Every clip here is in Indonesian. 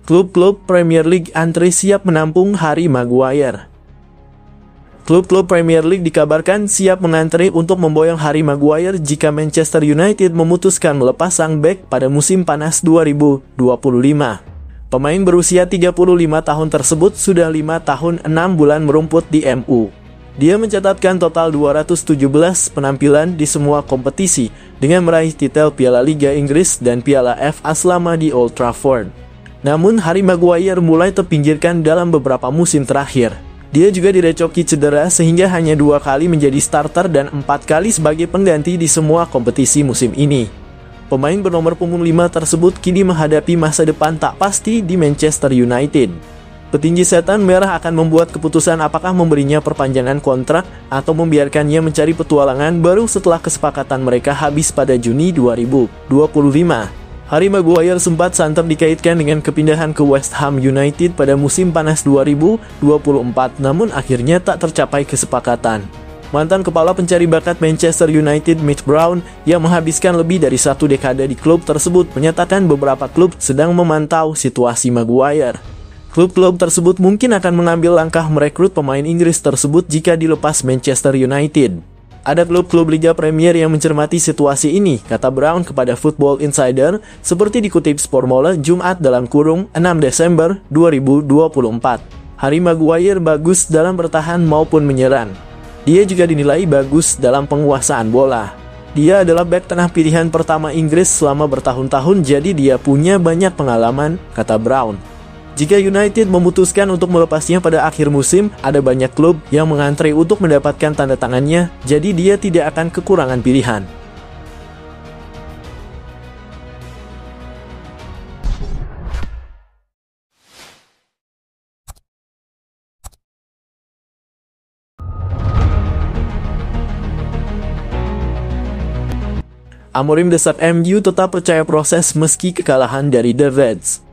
Klub-klub Premier League antri siap menampung Harry Maguire. Klub-klub Premier League dikabarkan siap mengantri untuk memboyong Harry Maguire jika Manchester United memutuskan melepas sang bek pada musim panas 2025. Pemain berusia 35 tahun tersebut sudah 5 tahun 6 bulan merumput di MU. Dia mencatatkan total 217 penampilan di semua kompetisi dengan meraih titel Piala Liga Inggris dan Piala FA selama di Old Trafford. Namun Harry Maguire mulai terpinggirkan dalam beberapa musim terakhir. Dia juga direcoki cedera sehingga hanya 2 kali menjadi starter dan 4 kali sebagai pengganti di semua kompetisi musim ini. Pemain bernomor punggung 5 tersebut kini menghadapi masa depan tak pasti di Manchester United. Petinggi setan merah akan membuat keputusan apakah memberinya perpanjangan kontrak atau membiarkannya mencari petualangan baru setelah kesepakatan mereka habis pada Juni 2025. Harry Maguire sempat santer dikaitkan dengan kepindahan ke West Ham United pada musim panas 2024, namun akhirnya tak tercapai kesepakatan. Mantan kepala pencari bakat Manchester United, Matt Brown, yang menghabiskan lebih dari 1 dekade di klub tersebut, menyatakan beberapa klub sedang memantau situasi Maguire. Klub-klub tersebut mungkin akan mengambil langkah merekrut pemain Inggris tersebut jika dilepas Manchester United. Ada klub-klub Liga Premier yang mencermati situasi ini, kata Brown kepada Football Insider, seperti dikutip Sportmola Jumat (6 Desember 2024. Harry Maguire bagus dalam bertahan maupun menyerang. Dia juga dinilai bagus dalam penguasaan bola. Dia adalah bek tengah pilihan pertama Inggris selama bertahun-tahun, jadi dia punya banyak pengalaman, kata Brown. Jika United memutuskan untuk melepasnya pada akhir musim, ada banyak klub yang mengantri untuk mendapatkan tanda tangannya, jadi dia tidak akan kekurangan pilihan. Amorim desak MU tetap percaya proses meski kekalahan dari The Reds.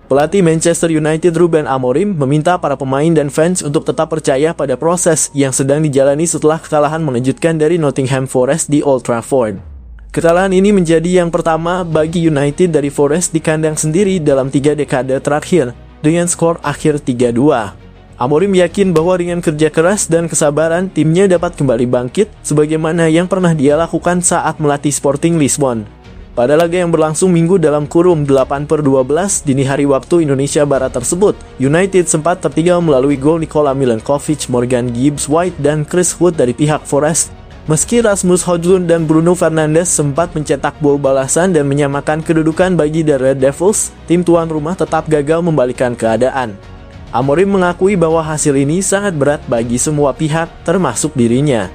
Pelatih Manchester United Ruben Amorim meminta para pemain dan fans untuk tetap percaya pada proses yang sedang dijalani setelah kekalahan mengejutkan dari Nottingham Forest di Old Trafford. Kekalahan ini menjadi yang pertama bagi United dari Forest di kandang sendiri dalam 3 dekade terakhir dengan skor akhir 3-2. Amorim yakin bahwa dengan kerja keras dan kesabaran timnya dapat kembali bangkit sebagaimana yang pernah dia lakukan saat melatih Sporting Lisbon. Pada laga yang berlangsung minggu dalam kurung 8/12 dini hari waktu Indonesia Barat tersebut, United sempat tertinggal melalui gol Nikola Milenkovic, Morgan Gibbs-White, dan Chris Wood dari pihak Forest. Meski Rasmus Højlund dan Bruno Fernandes sempat mencetak gol balasan dan menyamakan kedudukan bagi The Red Devils, tim tuan rumah tetap gagal membalikan keadaan. Amorim mengakui bahwa hasil ini sangat berat bagi semua pihak, termasuk dirinya.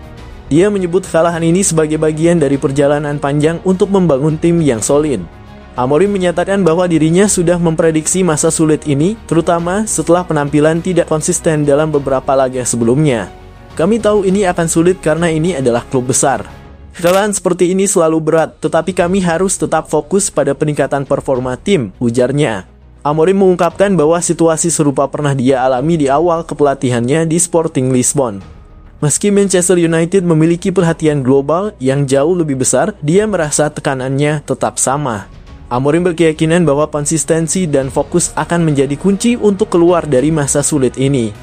Dia menyebut kekalahan ini sebagai bagian dari perjalanan panjang untuk membangun tim yang solid. Amorim menyatakan bahwa dirinya sudah memprediksi masa sulit ini, terutama setelah penampilan tidak konsisten dalam beberapa laga sebelumnya. Kami tahu ini akan sulit karena ini adalah klub besar. Kekalahan seperti ini selalu berat, tetapi kami harus tetap fokus pada peningkatan performa tim, ujarnya. Amorim mengungkapkan bahwa situasi serupa pernah dia alami di awal kepelatihannya di Sporting Lisbon. Meski Manchester United memiliki perhatian global yang jauh lebih besar, dia merasa tekanannya tetap sama. Amorim berkeyakinan bahwa konsistensi dan fokus akan menjadi kunci untuk keluar dari masa sulit ini.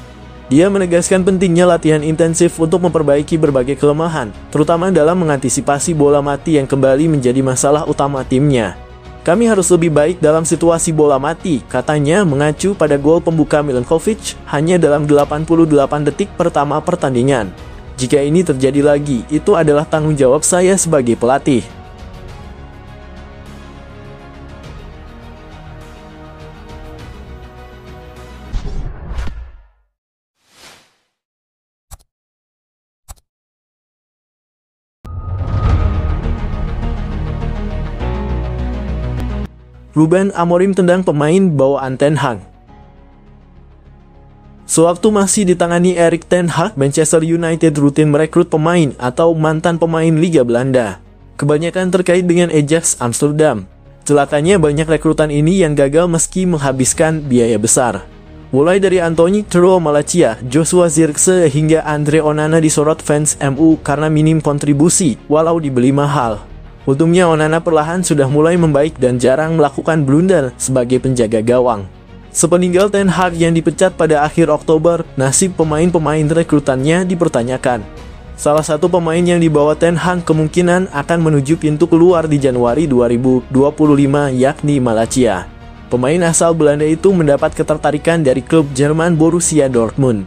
Dia menegaskan pentingnya latihan intensif untuk memperbaiki berbagai kelemahan, terutama dalam mengantisipasi bola mati yang kembali menjadi masalah utama timnya. Kami harus lebih baik dalam situasi bola mati, katanya mengacu pada gol pembuka Milenkovic hanya dalam 88 detik pertama pertandingan. Jika ini terjadi lagi, itu adalah tanggung jawab saya sebagai pelatih. Ruben Amorim tendang pemain bawaan Ten Hag. Sewaktu masih ditangani Erik ten Hag, Manchester United rutin merekrut pemain atau mantan pemain Liga Belanda. Kebanyakan terkait dengan Ajax Amsterdam. Celakanya banyak rekrutan ini yang gagal meski menghabiskan biaya besar. Mulai dari Anthony Tro Malacia, Joshua Zirkzee hingga Andre Onana disorot fans MU karena minim kontribusi walau dibeli mahal. Untungnya Onana perlahan sudah mulai membaik dan jarang melakukan blunder sebagai penjaga gawang. Sepeninggal Ten Hag yang dipecat pada akhir Oktober, nasib pemain-pemain rekrutannya dipertanyakan. Salah satu pemain yang dibawa Ten Hag kemungkinan akan menuju pintu keluar di Januari 2025 yakni Malacia. Pemain asal Belanda itu mendapat ketertarikan dari klub Jerman Borussia Dortmund.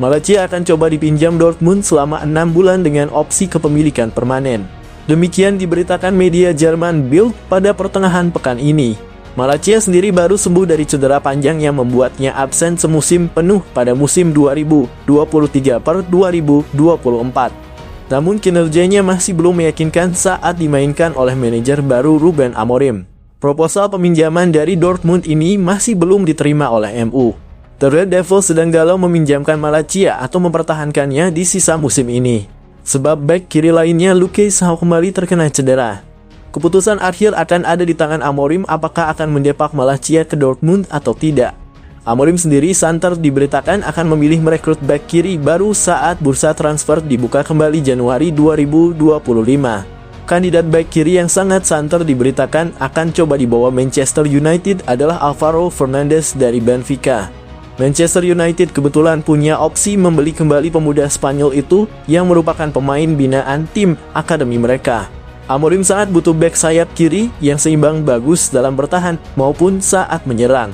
Malacia akan coba dipinjam Dortmund selama 6 bulan dengan opsi kepemilikan permanen. Demikian diberitakan media Jerman Bild pada pertengahan pekan ini. Malacia sendiri baru sembuh dari cedera panjang yang membuatnya absen semusim penuh pada musim 2023/2024. Namun kinerjanya masih belum meyakinkan saat dimainkan oleh manajer baru Ruben Amorim. Proposal peminjaman dari Dortmund ini masih belum diterima oleh MU. The Red Devils sedang galau meminjamkan Malacia atau mempertahankannya di sisa musim ini. Sebab bek kiri lainnya Luke Shaw kembali terkena cedera. Keputusan akhir akan ada di tangan Amorim apakah akan mendepak Malacia ke Dortmund atau tidak. Amorim sendiri santer diberitakan akan memilih merekrut bek kiri baru saat bursa transfer dibuka kembali Januari 2025. Kandidat bek kiri yang sangat santer diberitakan akan coba dibawa Manchester United adalah Alvaro Fernandes dari Benfica. Manchester United kebetulan punya opsi membeli kembali pemuda Spanyol itu yang merupakan pemain binaan tim akademi mereka. Amorim sangat butuh bek sayap kiri yang seimbang bagus dalam bertahan maupun saat menyerang.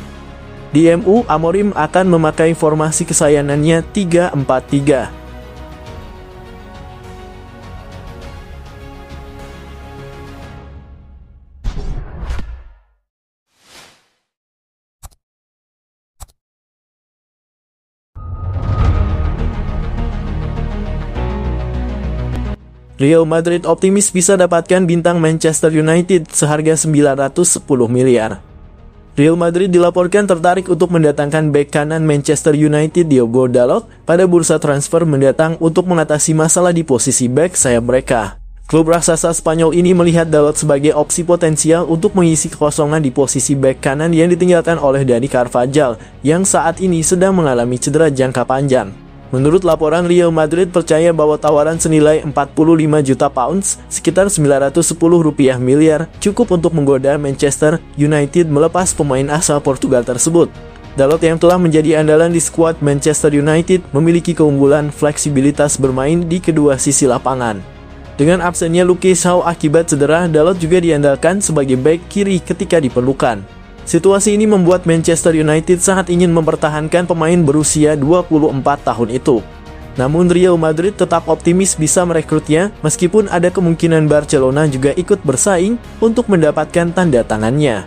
Di MU, Amorim akan memakai formasi kesayangannya 3-4-3. Real Madrid optimis bisa dapatkan bintang Manchester United seharga 910 miliar. Real Madrid dilaporkan tertarik untuk mendatangkan bek kanan Manchester United Diogo Dalot pada bursa transfer mendatang untuk mengatasi masalah di posisi bek sayap mereka. Klub raksasa Spanyol ini melihat Dalot sebagai opsi potensial untuk mengisi kekosongan di posisi bek kanan yang ditinggalkan oleh Dani Carvajal yang saat ini sedang mengalami cedera jangka panjang. Menurut laporan, Real Madrid percaya bahwa tawaran senilai 45 juta pounds, sekitar 910 rupiah miliar, cukup untuk menggoda Manchester United melepas pemain asal Portugal tersebut. Dalot yang telah menjadi andalan di skuad Manchester United memiliki keunggulan fleksibilitas bermain di kedua sisi lapangan. Dengan absennya Luke Shaw akibat cedera, Dalot juga diandalkan sebagai bek kiri ketika diperlukan. Situasi ini membuat Manchester United sangat ingin mempertahankan pemain berusia 24 tahun itu. Namun Real Madrid tetap optimis bisa merekrutnya meskipun ada kemungkinan Barcelona juga ikut bersaing untuk mendapatkan tanda tangannya.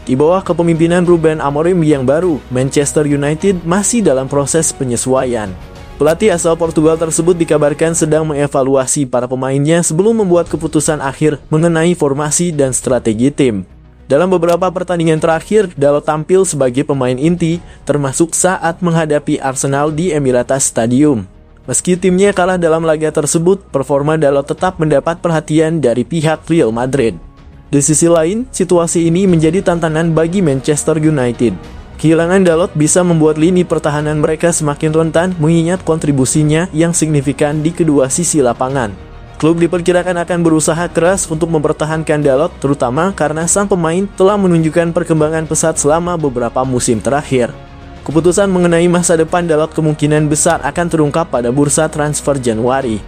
Di bawah kepemimpinan Ruben Amorim yang baru, Manchester United masih dalam proses penyesuaian. Pelatih asal Portugal tersebut dikabarkan sedang mengevaluasi para pemainnya sebelum membuat keputusan akhir mengenai formasi dan strategi tim. Dalam beberapa pertandingan terakhir, Dalot tampil sebagai pemain inti, termasuk saat menghadapi Arsenal di Emirates Stadium. Meski timnya kalah dalam laga tersebut, performa Dalot tetap mendapat perhatian dari pihak Real Madrid. Di sisi lain, situasi ini menjadi tantangan bagi Manchester United. Kehilangan Dalot bisa membuat lini pertahanan mereka semakin rentan mengingat kontribusinya yang signifikan di kedua sisi lapangan. Klub diperkirakan akan berusaha keras untuk mempertahankan Dalot, terutama karena sang pemain telah menunjukkan perkembangan pesat selama beberapa musim terakhir. Keputusan mengenai masa depan Dalot kemungkinan besar akan terungkap pada bursa transfer Januari.